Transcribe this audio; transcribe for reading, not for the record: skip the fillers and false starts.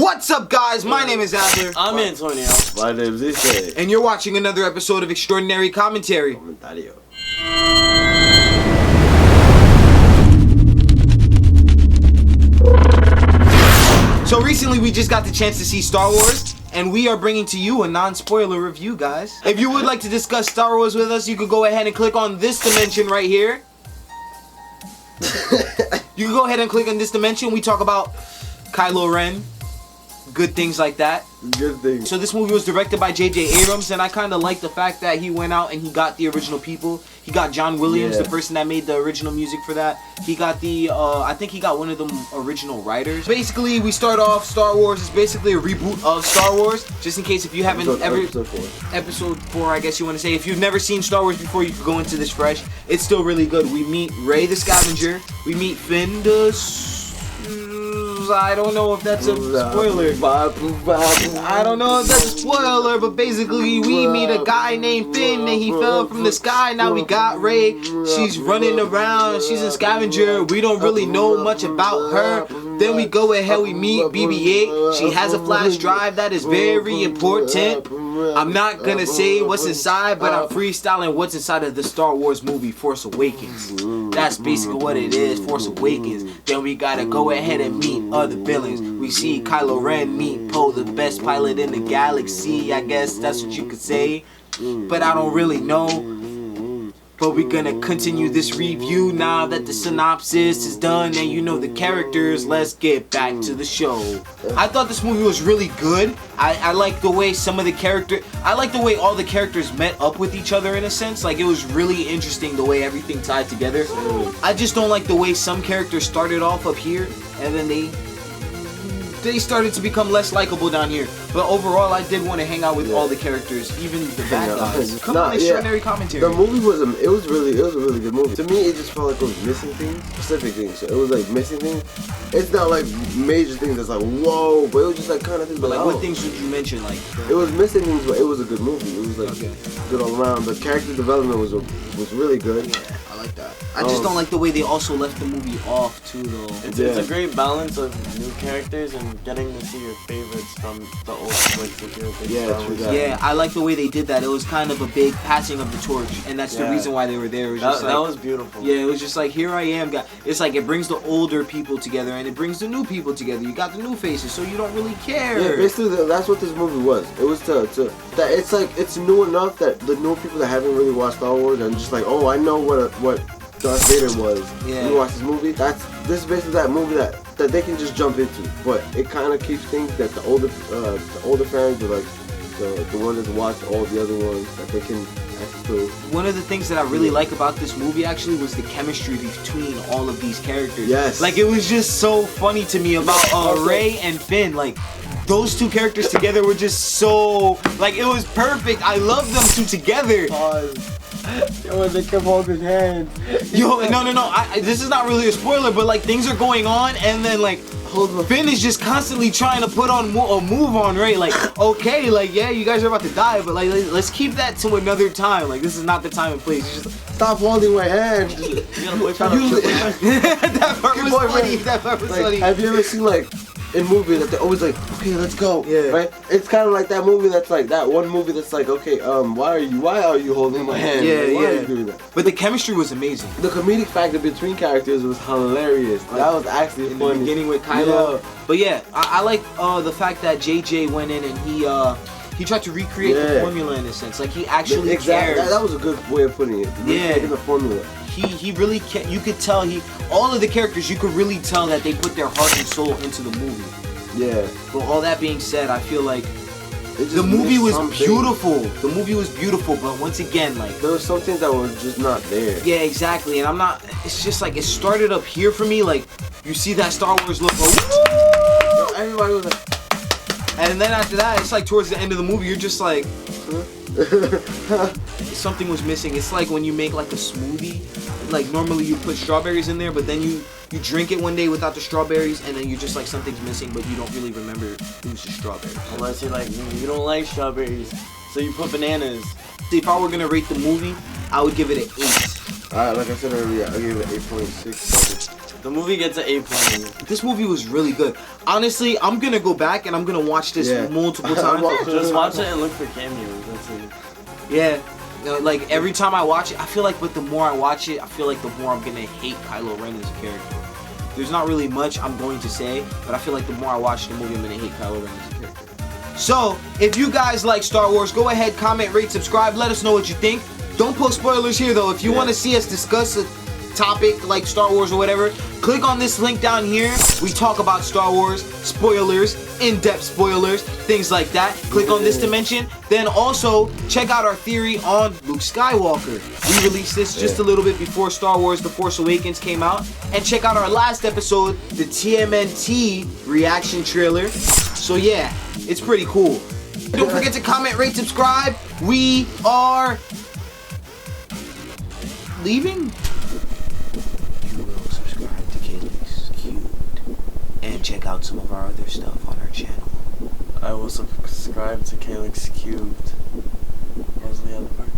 What's up, guys? My name is Adler. I'm Antonio. My name is Esay. And you're watching another episode of Extraordinary Commentary. So recently we just got the chance to see Star Wars, and we are bringing to you a non-spoiler review, guys. If you would like to discuss Star Wars with us, you could go ahead and click on this dimension right here. You can go ahead and click on this dimension. We talk about Kylo Ren, good things like that. Good things. So this movie was directed by J.J. Abrams, and I kind of like the fact that he went out and he got the original people. He got John Williams, the person that made the original music for that. He got the, I think he got one of the original writers. Basically, we start off Star Wars. It's basically a reboot of Star Wars. Just in case if you haven't Episode 4, I guess you want to say. If you've never seen Star Wars before, you could go into this fresh. It's still really good. We meet Rey the Scavenger. We meet Finn the... I don't know if that's a spoiler. I don't know if that's a spoiler, but basically we meet a guy named Finn and he fell from the sky. Now we got Rey. She's running around. She's a scavenger. We don't really know much about her. Then we go ahead, we meet BB-8. She has a flash drive that is very important. I'm not gonna say what's inside, but I'm freestyling what's inside of the Star Wars movie Force Awakens. That's basically what it is, Force Awakens. Then we gotta go ahead and meet other villains. We see Kylo Ren meet Poe, the best pilot in the galaxy. I guess that's what you could say, but I don't really know. But we're gonna continue this review now that the synopsis is done and you know the characters. Let's get back to the show. I thought this movie was really good. I like the way some of the I like the way all the characters met up with each other in a sense. Like, it was really interesting the way everything tied together. I just don't like the way some characters started off up here and then they started to become less likable down here. But overall, I did want to hang out with all the characters, even the bad guys. Come on, Extraordinary Commentary. The movie was a really good movie. To me, it just felt like it was missing things, specific things. So it was like missing things. It's not like major things that's like whoa, but it was just like kind of things. But like, what things would you mention? Like, it was missing things, but it was a good movie. It was like good all around. The character development was really good. Yeah, I like that. I just don't like the way they also left the movie off too, though. It's a great balance of new characters and getting to see your favorites from the old flicks if you're a big Star Wars. Yeah, I like the way they did that. It was kind of a big passing of the torch, and that's the reason why they were there. It was just that was beautiful. Yeah, it was just like, here I am, guys. It's like it brings the older people together and it brings the new people together. You got the new faces, so you don't really care. Yeah, basically that's what this movie was. It was that it's like it's new enough that the new people that haven't really watched Star Wars and just like, oh, I know what Darth Vader was. Yeah. You watch this movie. This is basically that movie that they can just jump into, but it kind of keeps things that the older fans, or like the ones that watch all the other ones, that they can access to. One of the things that I really like about this movie actually was the chemistry between all of these characters. Yes. Like, it was just so funny to me about Rey and Finn. Like, those two characters together were just so, like, it was perfect. I love them two together. Yo, they kept holding hands. Yo, no. This is not really a spoiler, but like, things are going on, and then like, Finn is just constantly trying to put on a move on Rey. Like, okay, like, yeah, you guys are about to die, but like, let's keep that to another time. Like, this is not the time and place. You just stop holding my hand. You got a boyfriend? That part was funny. That part was funny. Have you ever seen like in movies that they're always like, okay, let's go, right? It's kind of like that movie that's like that one movie that's like, okay, why are you holding my hand? Yeah, like, why are you doing that? But the chemistry was amazing. The comedic factor between characters was hilarious. That was actually in funny. The beginning with Kylo. Yeah. But yeah, I like the fact that JJ went in and he tried to recreate the formula in a sense. Like, he actually cared. That was a good way of putting it. Recreating the formula. He really you could tell all of the characters, you could really tell that they put their heart and soul into the movie. Yeah. But all that being said, I feel like the movie was beautiful. The movie was beautiful, but once again, like, there were some things that were just not there. Yeah, exactly. And it's just like, it started up here for me. Like, you see that Star Wars look, like, everybody was like, and then after that, it's like towards the end of the movie, you're just like, something was missing. It's like when you make like a smoothie, like normally you put strawberries in there, but then you drink it one day without the strawberries, and then you're just like, something's missing, but you don't really remember it was the strawberries. Unless you're like, you don't like strawberries, so you put bananas. If I were gonna rate the movie, I would give it an 8. Like I said earlier, I gave it 8.6. The movie gets an A+. This movie was really good. Honestly, I'm gonna go back and I'm gonna watch this multiple times. Just watch it and look for cameos. That's it. Yeah. You know, like every time I watch it, I feel like the more I watch it, I feel like the more I'm gonna hate Kylo Ren as a character. There's not really much I'm going to say, but I feel like the more I watch the movie, I'm gonna hate Kylo Ren as a character. So, if you guys like Star Wars, go ahead, comment, rate, subscribe, let us know what you think. Don't post spoilers here though. If you want to see us discuss a topic like Star Wars or whatever, click on this link down here. We talk about Star Wars, spoilers, in-depth spoilers, things like that. Click on this dimension. Then also check out our theory on Luke Skywalker. We released this just a little bit before Star Wars The Force Awakens came out. And check out our last episode, the TMNT reaction trailer. So yeah, it's pretty cool. Don't forget to comment, rate, subscribe. We are leaving. You will subscribe to Kaylex Cubed and check out some of our other stuff on our channel. I will subscribe to Kaylex Cubed. What was the other part?